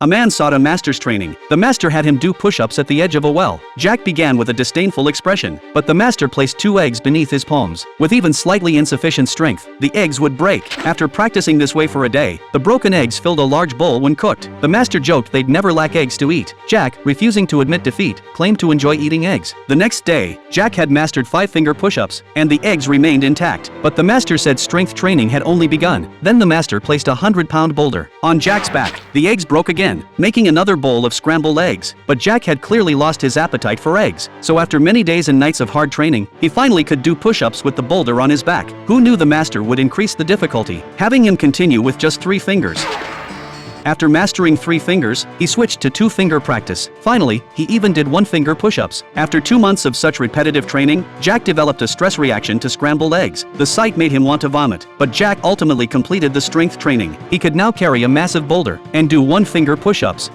A man sought a master's training. The master had him do push-ups at the edge of a well. Jack began with a disdainful expression, but the master placed 2 eggs beneath his palms. With even slightly insufficient strength, the eggs would break. After practicing this way for a day, the broken eggs filled a large bowl when cooked. The master joked they'd never lack eggs to eat. Jack, refusing to admit defeat, claimed to enjoy eating eggs. The next day, Jack had mastered 5-finger push-ups, and the eggs remained intact. But the master said strength training had only begun. Then the master placed a 100-pound boulder on Jack's back. The eggs broke again, making another bowl of scrambled eggs. But Jack had clearly lost his appetite for eggs, so after many days and nights of hard training, he finally could do push-ups with the boulder on his back. Who knew the master would increase the difficulty, having him continue with just 3 fingers. After mastering 3 fingers, he switched to 2-finger practice. Finally, he even did 1-finger push-ups. After 2 months of such repetitive training, Jack developed a stress reaction to scrambled eggs. The sight made him want to vomit, but Jack ultimately completed the strength training. He could now carry a massive boulder and do 1-finger push-ups.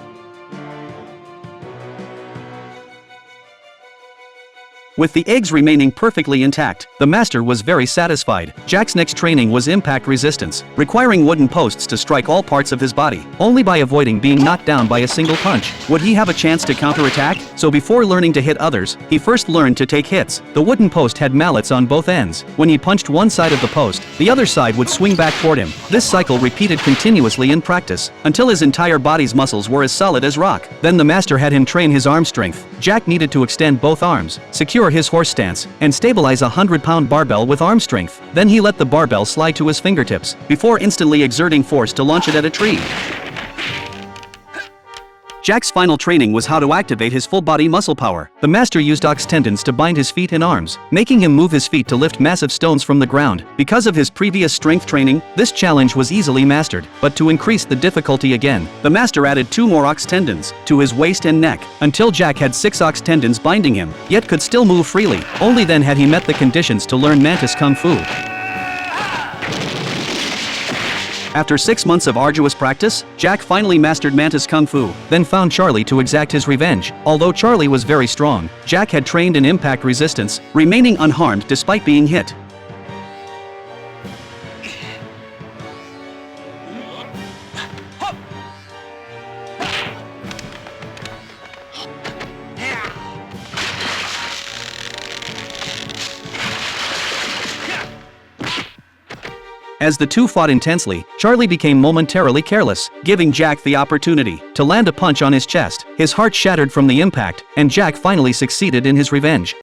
With the eggs remaining perfectly intact, the master was very satisfied. Jack's next training was impact resistance, requiring wooden posts to strike all parts of his body. Only by avoiding being knocked down by a single punch would he have a chance to counterattack. So before learning to hit others, he first learned to take hits. The wooden post had mallets on both ends. When he punched one side of the post, the other side would swing back toward him. This cycle repeated continuously in practice, until his entire body's muscles were as solid as rock. Then the master had him train his arm strength. Jack needed to extend both arms, secure his horse stance, and stabilize a 100-pound barbell with arm strength. Then he let the barbell slide to his fingertips, before instantly exerting force to launch it at a tree. Jack's final training was how to activate his full-body muscle power. The master used ox tendons to bind his feet and arms, making him move his feet to lift massive stones from the ground. Because of his previous strength training, this challenge was easily mastered. But to increase the difficulty again, the master added 2 more ox tendons to his waist and neck, until Jack had 6 ox tendons binding him, yet could still move freely. Only then had he met the conditions to learn Mantis Kung Fu. After 6 months of arduous practice, Jack finally mastered Mantis Kung Fu, then found Charlie to exact his revenge. Although Charlie was very strong, Jack had trained in impact resistance, remaining unharmed despite being hit. As the two fought intensely, Charlie became momentarily careless, giving Jack the opportunity to land a punch on his chest. His heart shattered from the impact, and Jack finally succeeded in his revenge.